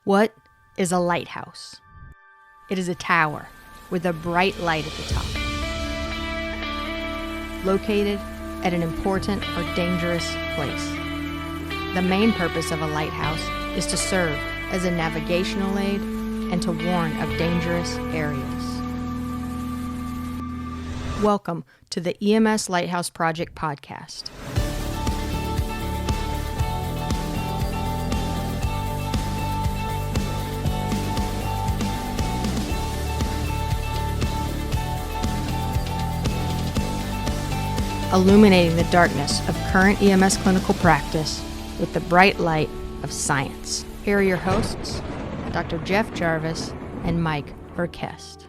What is a lighthouse? It is a tower with a bright light at the top, located at an important or dangerous place. The main purpose of a lighthouse is to serve as a navigational aid and to warn of dangerous areas. Welcome to the EMS Lighthouse Project podcast. Illuminating the darkness of current EMS clinical practice with the bright light of science. Here are your hosts, Dr. Jeff Jarvis and Mike Verkest.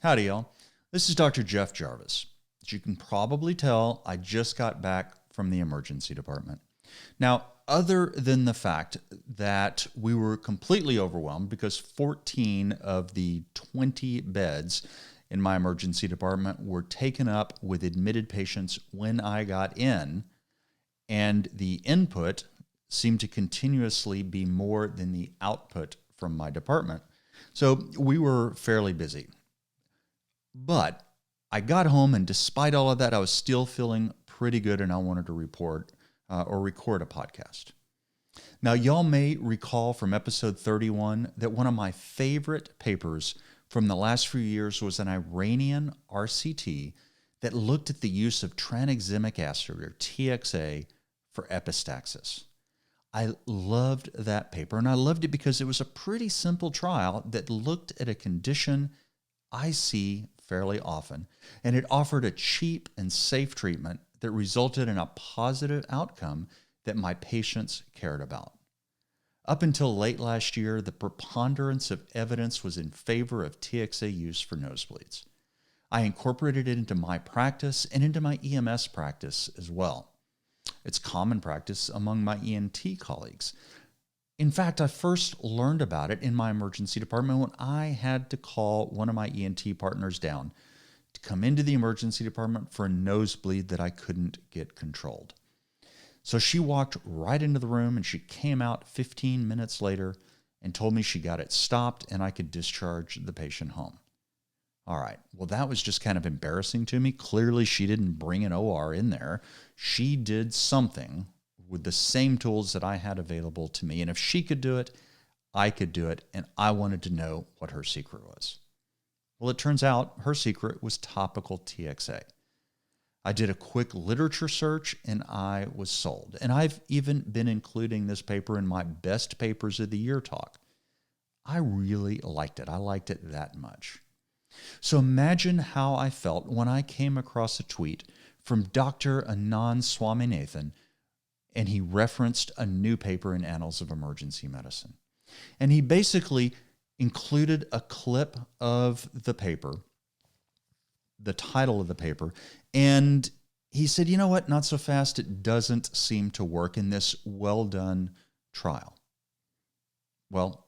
Howdy, y'all. This is Dr. Jeff Jarvis. As you can probably tell, I just got back from the emergency department. Now, other than the fact that we were completely overwhelmed because 14 of the 20 beds in my emergency department were taken up with admitted patients when I got in, and the input seemed to continuously be more than the output from my department. So we were fairly busy. But I got home, and despite all of that, I was still feeling pretty good, and I wanted to record a podcast. Now, y'all may recall from episode 31 that one of my favorite papers from the last few years was an Iranian RCT that looked at the use of tranexamic acid, or TXA, for epistaxis. I loved that paper, and I loved it because it was a pretty simple trial that looked at a condition I see fairly often, and it offered a cheap and safe treatment that resulted in a positive outcome that my patients cared about. Up until late last year, the preponderance of evidence was in favor of TXA use for nosebleeds. I incorporated it into my practice and into my EMS practice as well. It's common practice among my ENT colleagues. In fact, I first learned about it in my emergency department when I had to call one of my ENT partners down to come into the emergency department for a nosebleed that I couldn't get controlled. So she walked right into the room, and she came out 15 minutes later and told me she got it stopped and I could discharge the patient home. All right, well, that was just kind of embarrassing to me. Clearly, she didn't bring an OR in there. She did something with the same tools that I had available to me. And if she could do it, I could do it. And I wanted to know what her secret was. Well, it turns out her secret was topical TXA. I did a quick literature search and I was sold. And I've even been including this paper in my best papers of the year talk. I really liked it. I liked it that much. So imagine how I felt when I came across a tweet from Dr. Anand Swaminathan, and he referenced a new paper in Annals of Emergency Medicine. And he basically included a clip of the paper, the title of the paper, and he said, you know what, not so fast, it doesn't seem to work in this well-done trial. Well,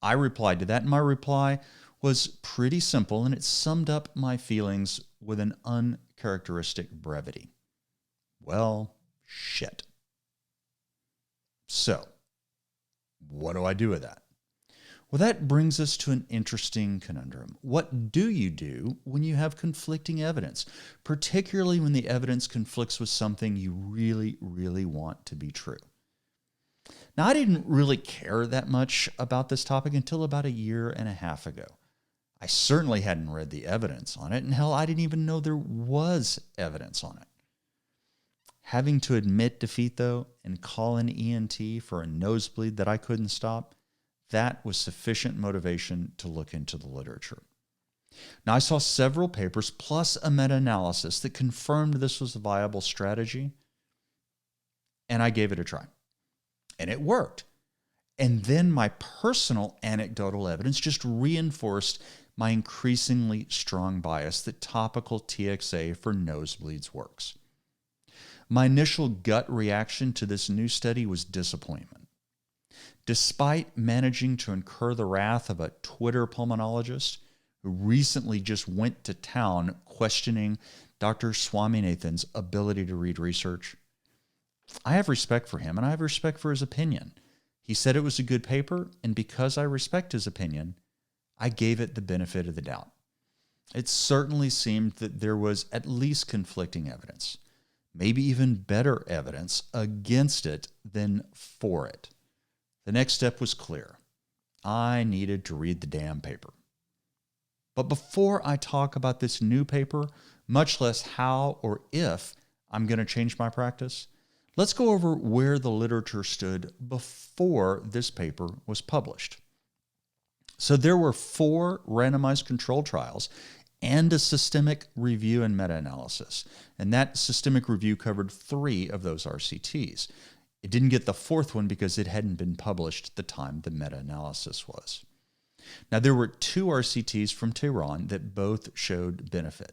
I replied to that, and my reply was pretty simple, and it summed up my feelings with an uncharacteristic brevity. Well, shit. So, what do I do with that? Well, that brings us to an interesting conundrum. What do you do when you have conflicting evidence, particularly when the evidence conflicts with something you really, really want to be true? Now, I didn't really care that much about this topic until about a year and a half ago. I certainly hadn't read the evidence on it, and hell, I didn't even know there was evidence on it. Having to admit defeat, though, and call an ENT for a nosebleed that I couldn't stop, that was sufficient motivation to look into the literature. Now, I saw several papers plus a meta-analysis that confirmed this was a viable strategy, and I gave it a try. And it worked. And then my personal anecdotal evidence just reinforced my increasingly strong bias that topical TXA for nosebleeds works. My initial gut reaction to this new study was disappointment. Despite managing to incur the wrath of a Twitter pulmonologist who recently just went to town questioning Dr. Swaminathan's ability to read research, I have respect for him, and I have respect for his opinion. He said it was a good paper, and because I respect his opinion, I gave it the benefit of the doubt. It certainly seemed that there was at least conflicting evidence, maybe even better evidence against it than for it. The next step was clear. I needed to read the damn paper. But before I talk about this new paper, much less how or if I'm going to change my practice, let's go over where the literature stood before this paper was published. So there were 4 randomized controlled trials and a systemic review and meta-analysis. And that systemic review covered 3 of those RCTs. It didn't get the 4th one because it hadn't been published at the time the meta-analysis was. Now, there were 2 RCTs from Tehran that both showed benefit.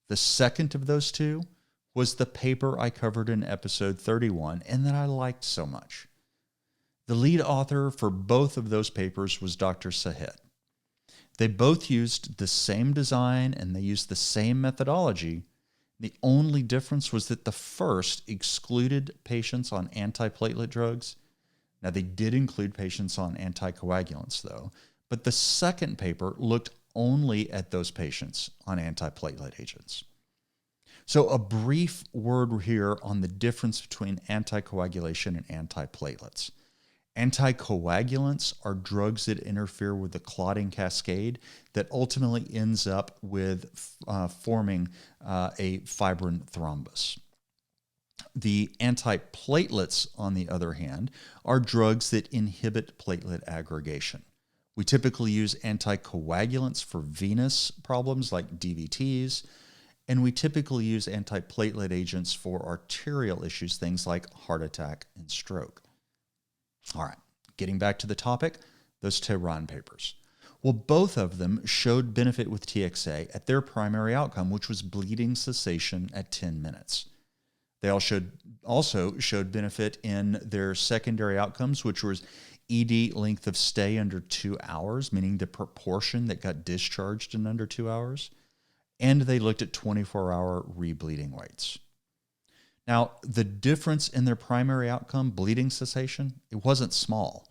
The second of those 2 was the paper I covered in episode 31 and that I liked so much. The lead author for both of those papers was Dr. Sahed. They both used the same design and they used the same methodology. The only difference was that the first excluded patients on antiplatelet drugs. Now, they did include patients on anticoagulants, though, but the second paper looked only at those patients on antiplatelet agents. So a brief word here on the difference between anticoagulation and antiplatelets. Anticoagulants are drugs that interfere with the clotting cascade that ultimately ends up with forming a fibrin thrombus. The antiplatelets, on the other hand, are drugs that inhibit platelet aggregation. We typically use anticoagulants for venous problems like DVTs, and we typically use antiplatelet agents for arterial issues, things like heart attack and stroke. All right, getting back to the topic, those Tehran papers. Well, both of them showed benefit with TXA at their primary outcome, which was bleeding cessation at 10 minutes. They also showed benefit in their secondary outcomes, which was ED length of stay under 2 hours, meaning the proportion that got discharged in under 2 hours. And they looked at 24-hour rebleeding rates. Now, the difference in their primary outcome, bleeding cessation, it wasn't small.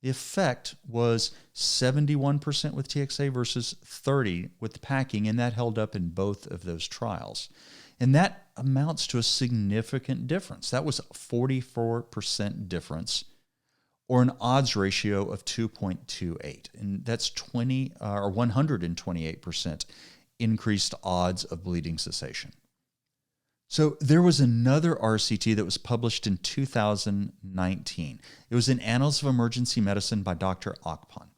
The effect was 71% with TXA versus 30% with packing, and that held up in both of those trials. And that amounts to a significant difference. That was a 44% difference, or an odds ratio of 2.28. And that's 128% increased odds of bleeding cessation. So there was another RCT that was published in 2019. It was in Annals of Emergency Medicine by Dr. Akpan.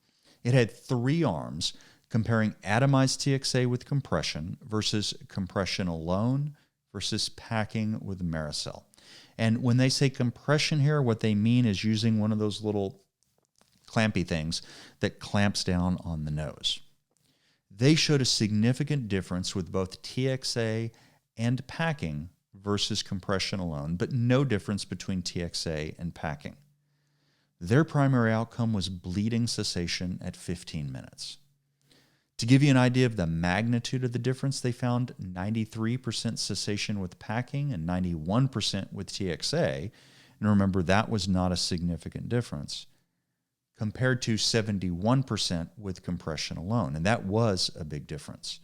It had 3 arms comparing atomized TXA with compression versus compression alone versus packing with Maricel. And when they say compression here, what they mean is using one of those little clampy things that clamps down on the nose. They showed a significant difference with both TXA and packing versus compression alone, but no difference between TXA and packing. Their primary outcome was bleeding cessation at 15 minutes. To give you an idea of the magnitude of the difference, they found 93% cessation with packing and 91% with TXA. And remember, that was not a significant difference, compared to 71% with compression alone. And that was a big difference.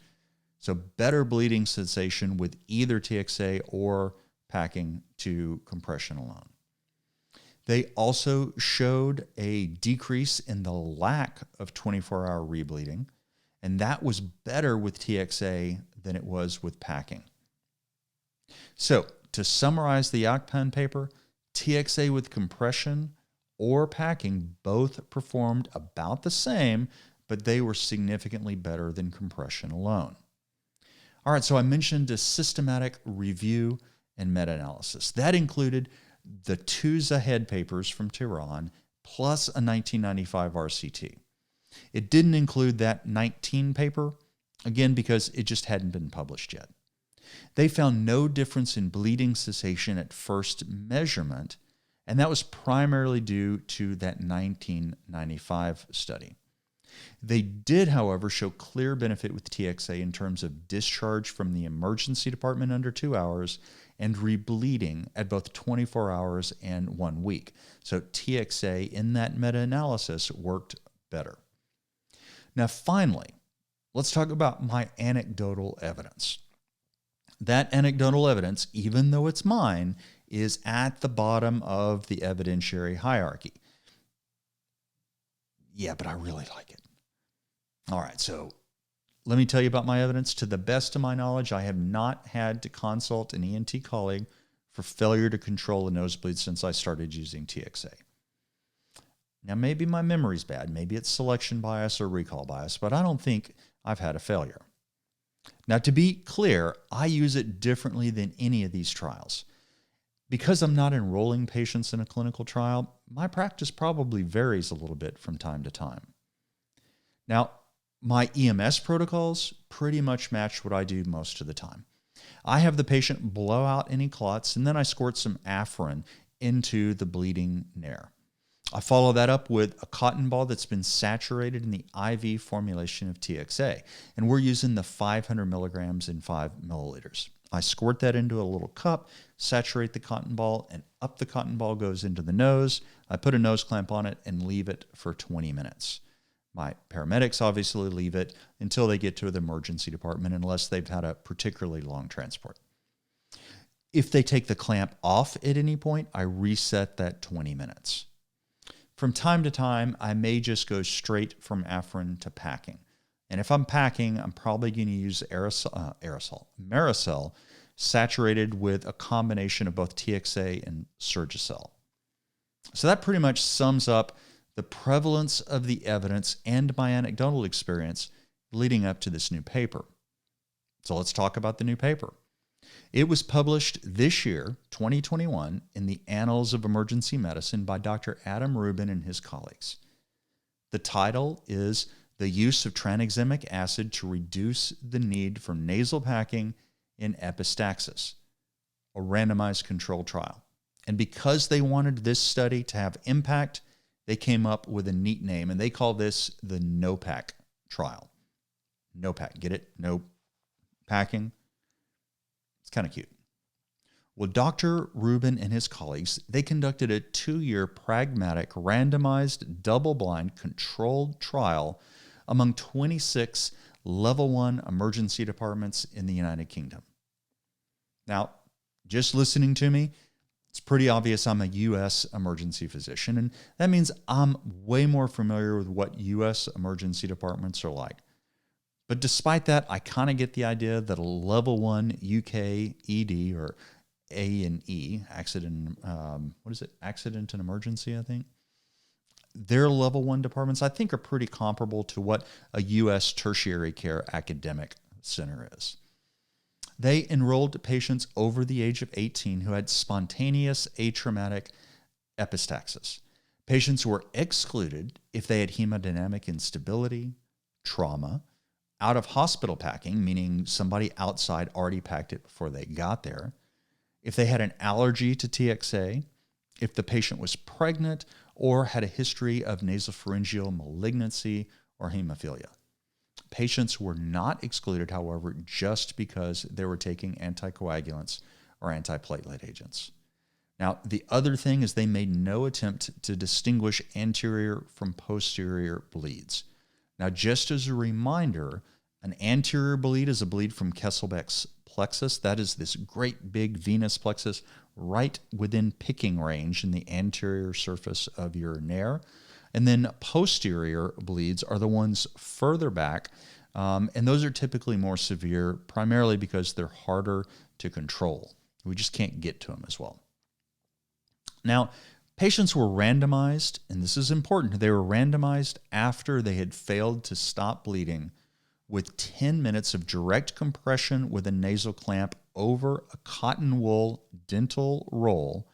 So better bleeding cessation with either TXA or packing to compression alone. They also showed a decrease in the lack of 24-hour rebleeding, and that was better with TXA than it was with packing. So to summarize the Akpan paper, TXA with compression or packing both performed about the same, but they were significantly better than compression alone. All right, so I mentioned a systematic review and meta-analysis. That included the 2 Zahed papers from Tehran plus a 1995 RCT. It didn't include that 19 paper, again, because it just hadn't been published yet. They found no difference in bleeding cessation at first measurement, and that was primarily due to that 1995 study. They did, however, show clear benefit with TXA in terms of discharge from the emergency department under 2 hours and rebleeding at both 24 hours and 1 week. So TXA in that meta-analysis worked better. Now, finally, let's talk about my anecdotal evidence. That anecdotal evidence, even though it's mine, is at the bottom of the evidentiary hierarchy. Yeah, but I really like it. All right, so let me tell you about my evidence. To the best of my knowledge, I have not had to consult an ENT colleague for failure to control a nosebleed since I started using TXA. Now, maybe my memory's bad. Maybe it's selection bias or recall bias, but I don't think I've had a failure. Now, to be clear, I use it differently than any of these trials. Because I'm not enrolling patients in a clinical trial, my practice probably varies a little bit from time to time. Now, my EMS protocols pretty much match what I do most of the time. I have the patient blow out any clots, and then I squirt some Afrin into the bleeding nair. I follow that up with a cotton ball that's been saturated in the IV formulation of TXA, and we're using the 500 milligrams in 5 milliliters. I squirt that into a little cup, saturate the cotton ball, and up the cotton ball goes into the nose. I put a nose clamp on it and leave it for 20 minutes. My paramedics obviously leave it until they get to the emergency department unless they've had a particularly long transport. If they take the clamp off at any point, I reset that 20 minutes. From time to time, I may just go straight from Afrin to packing. And if I'm packing, I'm probably going to use Maricel saturated with a combination of both TXA and Surgicel. So that pretty much sums up the prevalence of the evidence and my anecdotal experience leading up to this new paper. So let's talk about the new paper. It was published this year, 2021, in the Annals of Emergency Medicine by Dr. Adam Rubin and his colleagues. The title is The Use of Tranexamic Acid to Reduce the Need for Nasal Packing in Epistaxis, a randomized controlled trial. And because they wanted this study to have impact, they came up with a neat name, and they call this the NoPAC trial. NoPAC, get it? No packing. It's kind of cute. Well, Dr. Rubin and his colleagues, they conducted a 2-year pragmatic, randomized, double-blind, controlled trial among 26 level 1 emergency departments in the United Kingdom. Now, just listening to me, it's pretty obvious I'm a U.S. emergency physician, and that means I'm way more familiar with what U.S. emergency departments are like. But despite that, I kind of get the idea that a level 1 UK ED or A&E, accident and emergency, I think. Their level 1 departments, I think, are pretty comparable to what a U.S. tertiary care academic center is. They enrolled patients over the age of 18 who had spontaneous atraumatic epistaxis. Patients were excluded if they had hemodynamic instability, trauma, out-of-hospital packing, meaning somebody outside already packed it before they got there, if they had an allergy to TXA, if the patient was pregnant, or had a history of nasopharyngeal malignancy or hemophilia. Patients were not excluded, however, just because they were taking anticoagulants or antiplatelet agents. Now, the other thing is they made no attempt to distinguish anterior from posterior bleeds. Now, just as a reminder, an anterior bleed is a bleed from Kesselbeck's plexus. That is this great big venous plexus right within picking range in the anterior surface of your nair. And then posterior bleeds are the ones further back, and those are typically more severe, primarily because they're harder to control. We just can't get to them as well. Now, patients were randomized, and this is important, they were randomized after they had failed to stop bleeding with 10 minutes of direct compression with a nasal clamp over a cotton wool dental roll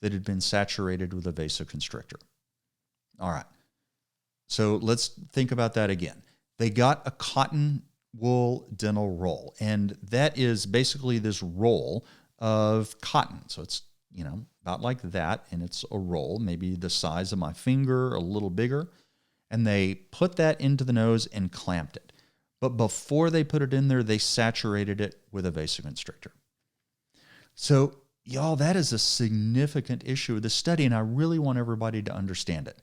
that had been saturated with a vasoconstrictor. All right, so let's think about that again. They got a cotton wool dental roll, and that is basically this roll of cotton. So it's, about like that, and it's a roll, maybe the size of my finger, a little bigger, and they put that into the nose and clamped it. But before they put it in there, they saturated it with a vasoconstrictor. So, y'all, that is a significant issue of the study, and I really want everybody to understand it.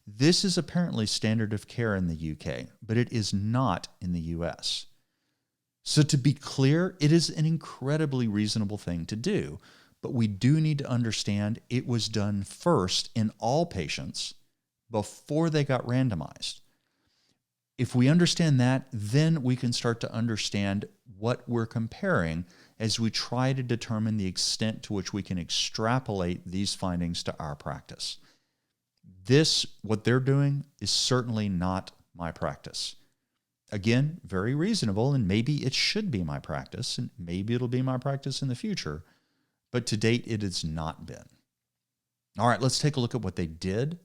This is apparently standard of care in the UK, but it is not in the US. So to be clear, it is an incredibly reasonable thing to do, but we do need to understand it was done first in all patients before they got randomized. If we understand that, then we can start to understand what we're comparing as we try to determine the extent to which we can extrapolate these findings to our practice. This, what they're doing, is certainly not my practice. Again, very reasonable, and maybe it should be my practice, and maybe it'll be my practice in the future, but to date, it has not been. All right, let's take a look at what they did.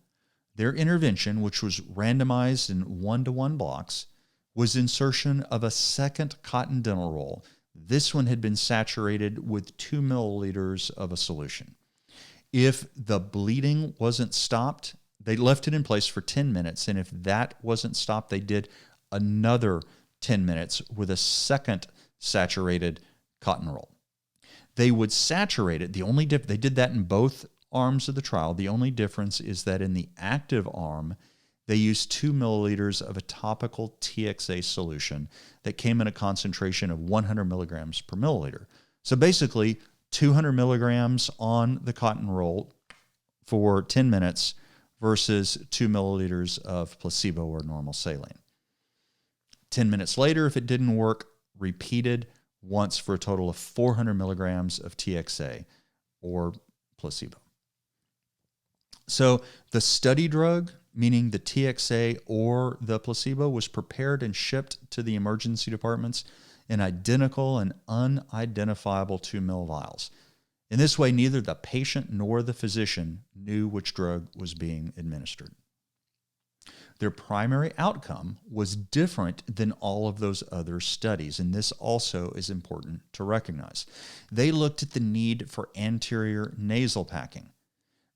Their intervention, which was randomized in 1-to-1 blocks, was insertion of a second cotton dental roll. This one had been saturated with 2 milliliters of a solution. If the bleeding wasn't stopped, they left it in place for 10 minutes, and if that wasn't stopped, they did another 10 minutes with a second saturated cotton roll. They would saturate it. They did that in both arms of the trial. The only difference is that in the active arm, they used 2 milliliters of a topical TXA solution that came in a concentration of 100 milligrams per milliliter. So basically, 200 milligrams on the cotton roll for 10 minutes versus 2 milliliters of placebo or normal saline. 10 minutes later, if it didn't work, repeated once for a total of 400 milligrams of TXA or placebo. So the study drug, meaning the TXA or the placebo, was prepared and shipped to the emergency departments in identical and unidentifiable 2 ml vials. In this way, neither the patient nor the physician knew which drug was being administered. Their primary outcome was different than all of those other studies, and this also is important to recognize. They looked at the need for anterior nasal packing.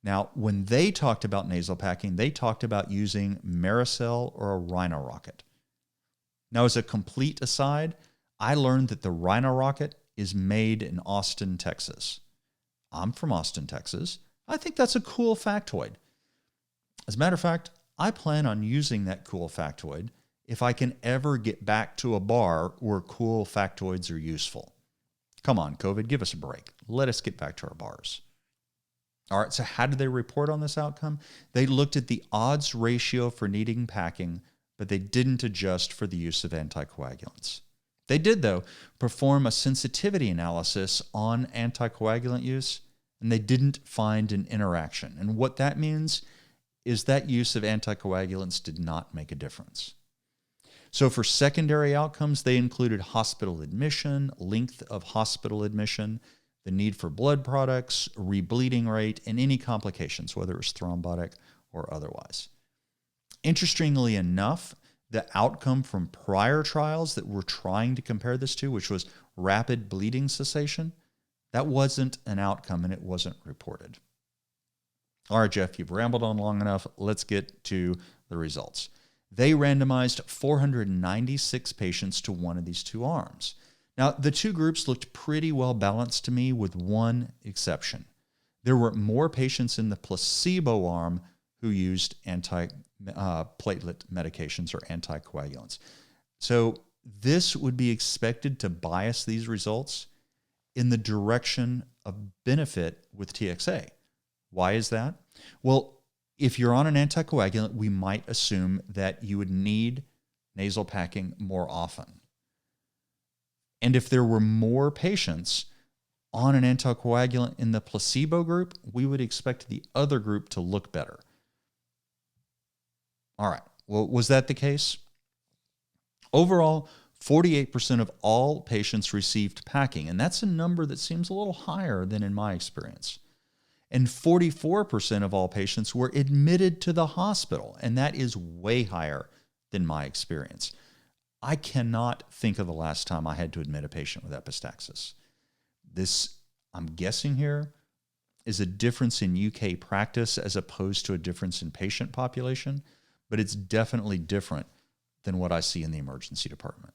Now, when they talked about nasal packing, they talked about using Maricel or a Rhino Rocket. Now, as a complete aside, I learned that the Rhino Rocket is made in Austin, Texas. I'm from Austin, Texas. I think that's a cool factoid. As a matter of fact, I plan on using that cool factoid if I can ever get back to a bar where cool factoids are useful. Come on, COVID, give us a break. Let us get back to our bars. All right, so how did they report on this outcome? They looked at the odds ratio for needing packing, but they didn't adjust for the use of anticoagulants. They did, though, perform a sensitivity analysis on anticoagulant use, and they didn't find an interaction. And what that means is that use of anticoagulants did not make a difference. So for secondary outcomes, they included hospital admission, length of hospital admission, the need for blood products, rebleeding rate, and any complications, whether it was thrombotic or otherwise. Interestingly enough, the outcome from prior trials that we're trying to compare this to, which was rapid bleeding cessation, that wasn't an outcome and it wasn't reported. All right, Jeff, you've rambled on long enough. Let's get to the results. They randomized 496 patients to one of these two arms. Now, the two groups looked pretty well balanced to me with one exception. There were more patients in the placebo arm who used antiplatelet medications or anticoagulants. So this would be expected to bias these results in the direction of benefit with TXA. Why is that? Well, if you're on an anticoagulant, we might assume that you would need nasal packing more often. And if there were more patients on an anticoagulant in the placebo group, we would expect the other group to look better. All right, well, was that the case? Overall, 48% of all patients received packing, and that's a number that seems a little higher than in my experience. And 44% of all patients were admitted to the hospital, and that is way higher than my experience. I cannot think of the last time I had to admit a patient with epistaxis. This, I'm guessing here, is a difference in UK practice as opposed to a difference in patient population, but it's definitely different than what I see in the emergency department.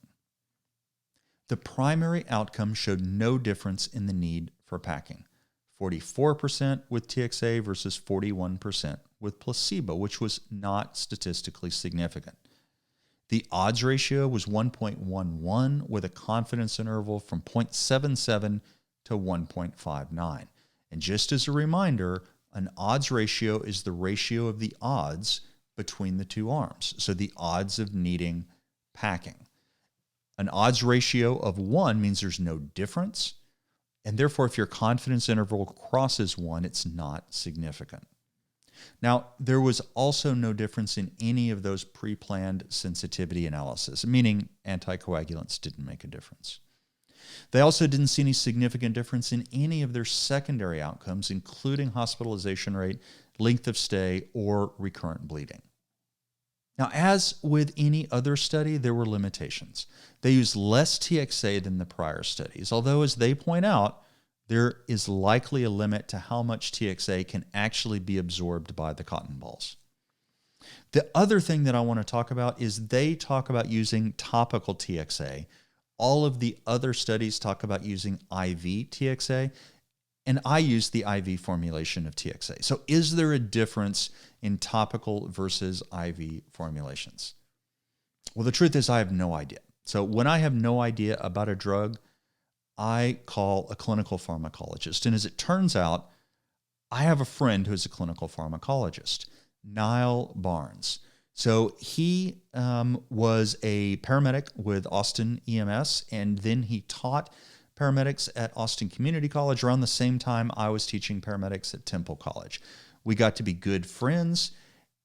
The primary outcome showed no difference in the need for packing. 44% with TXA versus 41% with placebo, which was not statistically significant. The odds ratio was 1.11 with a confidence interval from 0.77 to 1.59. And just as a reminder, an odds ratio is the ratio of the odds between the two arms, so the odds of needing packing. An odds ratio of 1 means there's no difference, and therefore if your confidence interval crosses 1, it's not significant. Now, there was also no difference in any of those pre-planned sensitivity analysis, meaning anticoagulants didn't make a difference. They also didn't see any significant difference in any of their secondary outcomes, including hospitalization rate, length of stay, or recurrent bleeding. Now, as with any other study, there were limitations. They used less TXA than the prior studies, although, as they point out, there is likely a limit to how much TXA can actually be absorbed by the cotton balls. The other thing that I want to talk about is they talk about using topical TXA. All of the other studies talk about using IV TXA, and I use the IV formulation of TXA. So is there a difference in topical versus IV formulations? Well, the truth is I have no idea. So when I have no idea about a drug, I call a clinical pharmacologist. And as it turns out, I have a friend who's a clinical pharmacologist, Niall Barnes. So he was a paramedic with Austin EMS, and then he taught paramedics at Austin Community College around the same time I was teaching paramedics at Temple College. We got to be good friends,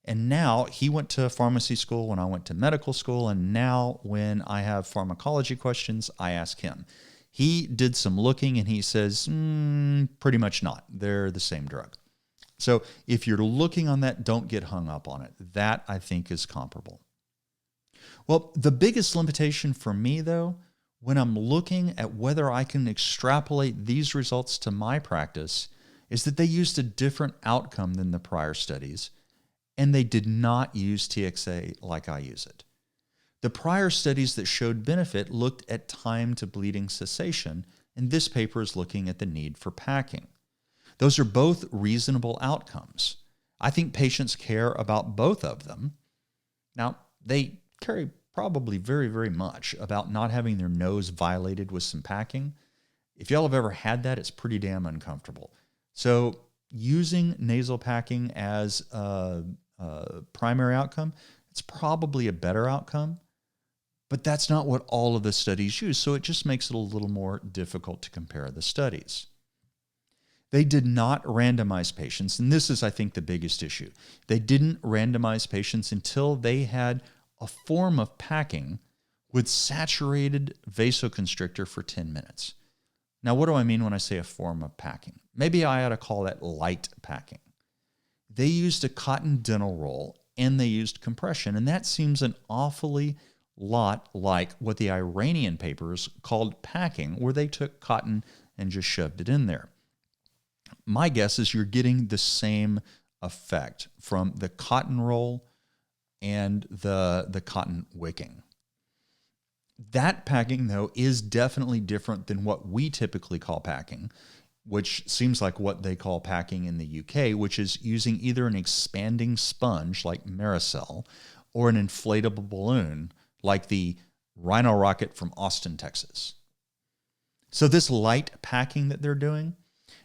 and now he went to pharmacy school when I went to medical school, and now when I have pharmacology questions, I ask him. He did some looking, and he says, pretty much not. They're the same drug. So if you're looking on that, don't get hung up on it. That, I think, is comparable. Well, the biggest limitation for me, though, when I'm looking at whether I can extrapolate these results to my practice, is that they used a different outcome than the prior studies, and they did not use TXA like I use it. The prior studies that showed benefit looked at time to bleeding cessation, and this paper is looking at the need for packing. Those are both reasonable outcomes. I think patients care about both of them. Now, they care probably very, very much about not having their nose violated with some packing. If y'all have ever had that, it's pretty damn uncomfortable. So using nasal packing as a primary outcome, it's probably a better outcome, but that's not what all of the studies use, so it just makes it a little more difficult to compare the studies. They did not randomize patients, and this is, I think, the biggest issue. They didn't randomize patients until they had a form of packing with saturated vasoconstrictor for 10 minutes. Now, what do I mean when I say a form of packing? Maybe I ought to call that light packing. They used a cotton dental roll, and they used compression, and that seems an awfully lot like what the Iranian papers called packing, where they took cotton and just shoved it in there. My guess is you're getting the same effect from the cotton roll and the cotton wicking. That packing, though, is definitely different than what we typically call packing, which seems like what they call packing in the UK, which is using either an expanding sponge like Maricel or an inflatable balloon like the Rhino Rocket from Austin, Texas. So this light packing that they're doing,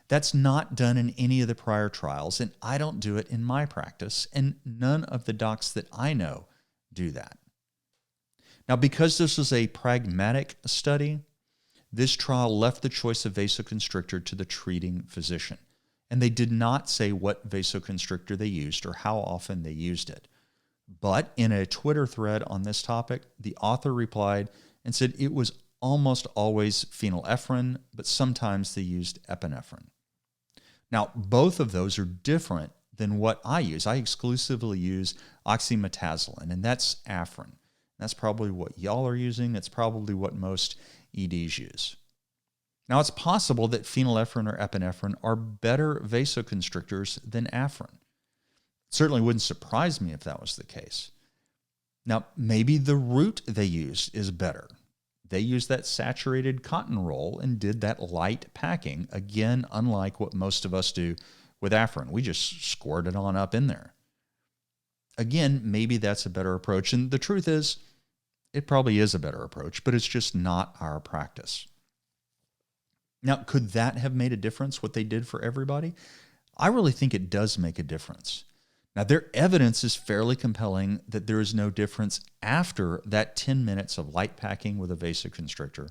that's not done in any of the prior trials, and I don't do it in my practice, and none of the docs that I know do that. Now, because this was a pragmatic study, this trial left the choice of vasoconstrictor to the treating physician, and they did not say what vasoconstrictor they used or how often they used it. But in a Twitter thread on this topic, the author replied and said it was almost always phenylephrine, but sometimes they used epinephrine. Now, both of those are different than what I use. I exclusively use oxymetazoline, and that's Afrin. That's probably what y'all are using. It's probably what most EDs use. Now, it's possible that phenylephrine or epinephrine are better vasoconstrictors than Afrin. It certainly wouldn't surprise me if that was the case. Now, maybe the route they use is better. They used that saturated cotton roll and did that light packing, again, unlike what most of us do with Afrin. We just squirt it on up in there. Again, maybe that's a better approach. And the truth is, it probably is a better approach, but it's just not our practice. Now, could that have made a difference, what they did for everybody? I really think it does make a difference. Now, their evidence is fairly compelling that there is no difference after that 10 minutes of light packing with a vasoconstrictor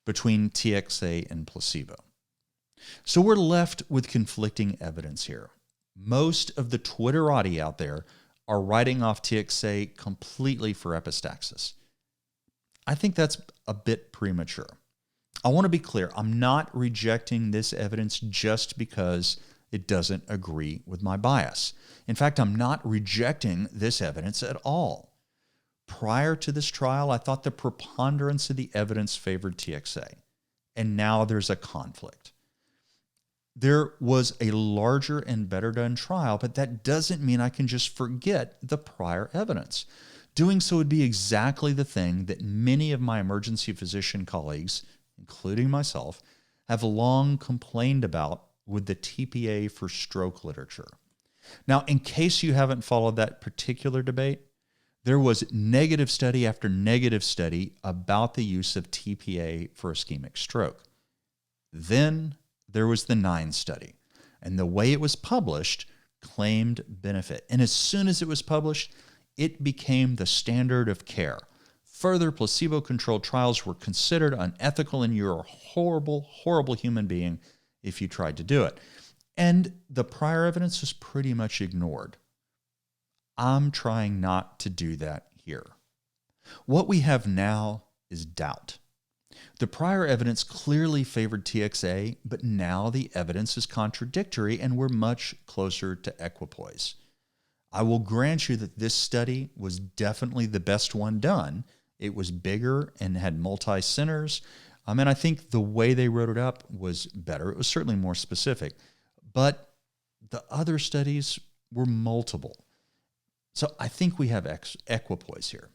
between TXA and placebo. So we're left with conflicting evidence here. Most of the Twitterati out there are writing off TXA completely for epistaxis. I think that's a bit premature. I want to be clear. I'm not rejecting this evidence just because it doesn't agree with my bias. In fact, I'm not rejecting this evidence at all. Prior to this trial, I thought the preponderance of the evidence favored TXA, and now there's a conflict. There was a larger and better done trial, but that doesn't mean I can just forget the prior evidence. Doing so would be exactly the thing that many of my emergency physician colleagues, including myself, have long complained about with the TPA for stroke literature. Now, in case you haven't followed that particular debate, there was negative study after negative study about the use of TPA for ischemic stroke. Then there was the 9 study, and the way it was published claimed benefit. And as soon as it was published, it became the standard of care. Further placebo-controlled trials were considered unethical, and you're a horrible, horrible human being if you tried to do it. And the prior evidence was pretty much ignored. I'm trying not to do that here. What we have now is doubt. The prior evidence clearly favored TXA, but now the evidence is contradictory and we're much closer to equipoise. I will grant you that this study was definitely the best one done. It was bigger and had multi-centers. And I think the way they wrote it up was better. It was certainly more specific. But the other studies were multiple. So I think we have equipoise here.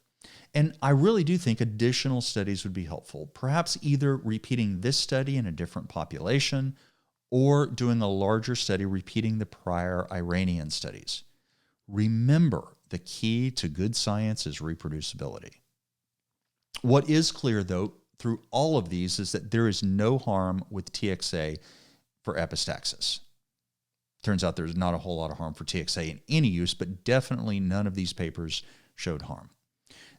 And I really do think additional studies would be helpful, perhaps either repeating this study in a different population or doing a larger study repeating the prior Iranian studies. Remember, the key to good science is reproducibility. What is clear, though, through all of these is that there is no harm with TXA for epistaxis. Turns out there's not a whole lot of harm for TXA in any use, but definitely none of these papers showed harm.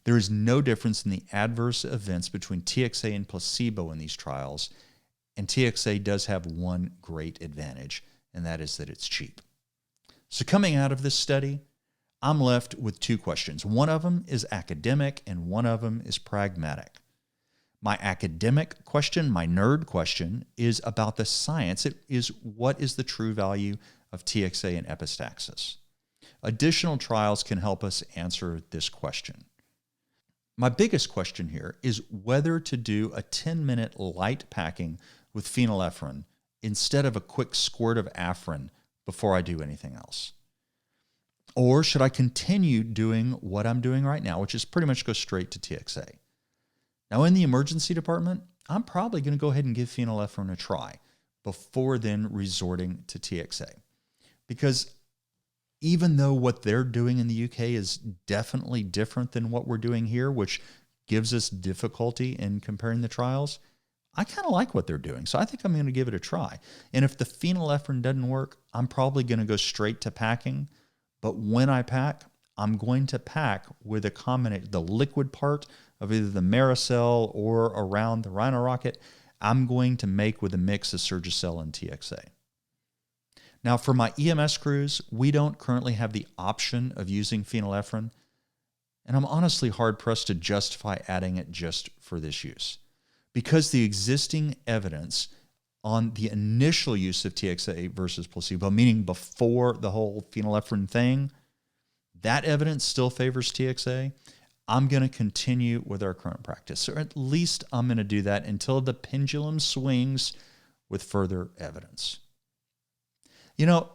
There is no difference in the adverse events between TXA and placebo in these trials, and TXA does have one great advantage, and that is that it's cheap. So coming out of this study, I'm left with 2 questions. One of them is academic, and one of them is pragmatic. My academic question, my nerd question, is about the science. It is, what is the true value of TXA and epistaxis? Additional trials can help us answer this question. My biggest question here is whether to do a 10-minute light packing with phenylephrine instead of a quick squirt of Afrin before I do anything else. Or should I continue doing what I'm doing right now, which is pretty much go straight to TXA? Now, in the emergency department, I'm probably going to go ahead and give phenylephrine a try before then resorting to TXA. Because even though what they're doing in the UK is definitely different than what we're doing here, which gives us difficulty in comparing the trials, I kind of like what they're doing. So I think I'm going to give it a try. And if the phenylephrine doesn't work, I'm probably going to go straight to packing. But when I pack, I'm going to pack with a combination, the liquid part of either the Maricel or around the Rhino Rocket, I'm going to make with a mix of Surgicel and TXA. Now, for my EMS crews, we don't currently have the option of using phenylephrine, and I'm honestly hard-pressed to justify adding it just for this use. Because the existing evidence on the initial use of TXA versus placebo, meaning before the whole phenylephrine thing, that evidence still favors TXA. I'm going to continue with our current practice, or at least I'm going to do that until the pendulum swings with further evidence. You know,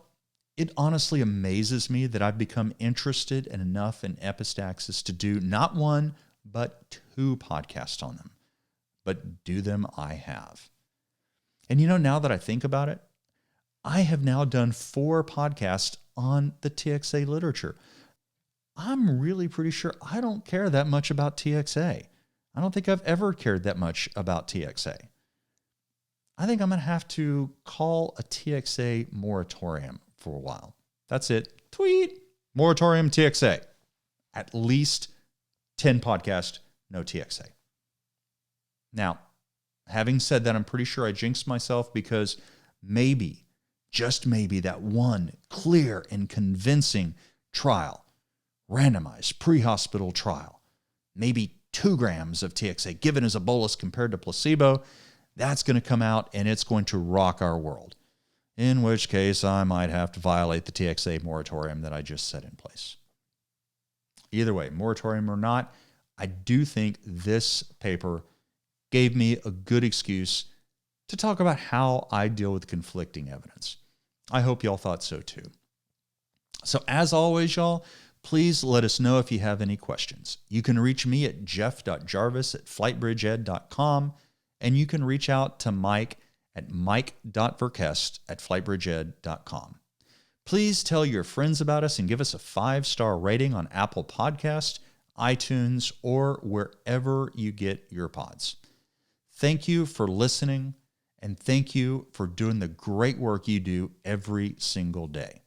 it honestly amazes me that I've become interested enough in epistaxis to do not 1, but 2 podcasts on them. but do them I have. And now that I think about it, I have now done 4 podcasts on the TXA literature. I'm really pretty sure I don't care that much about TXA. I don't think I've ever cared that much about TXA. I think I'm going to have to call a TXA moratorium for a while. That's it. Tweet. Moratorium TXA. At least 10 podcasts, no TXA. Now, having said that, I'm pretty sure I jinxed myself because maybe, just maybe, that one clear and convincing trial, randomized pre-hospital trial, maybe 2 grams of TXA given as a bolus compared to placebo, that's going to come out and it's going to rock our world. In which case, I might have to violate the TXA moratorium that I just set in place. Either way, moratorium or not, I do think this paper gave me a good excuse to talk about how I deal with conflicting evidence. I hope y'all thought so too. So as always, y'all, please let us know if you have any questions. You can reach me at jeff.jarvis@flightbridgeed.com, and you can reach out to Mike at mike.verkest@flightbridgeed.com. Please tell your friends about us and give us a 5-star rating on Apple Podcasts, iTunes, or wherever you get your pods. Thank you for listening, and thank you for doing the great work you do every single day.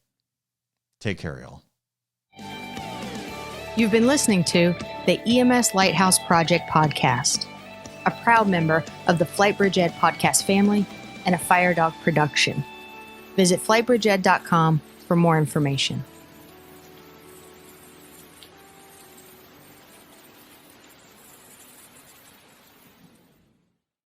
Take care, y'all. You've been listening to the EMS Lighthouse Project podcast, a proud member of the FlightBridge Ed podcast family and a Fire Dog production. Visit flightbridgeed.com for more information.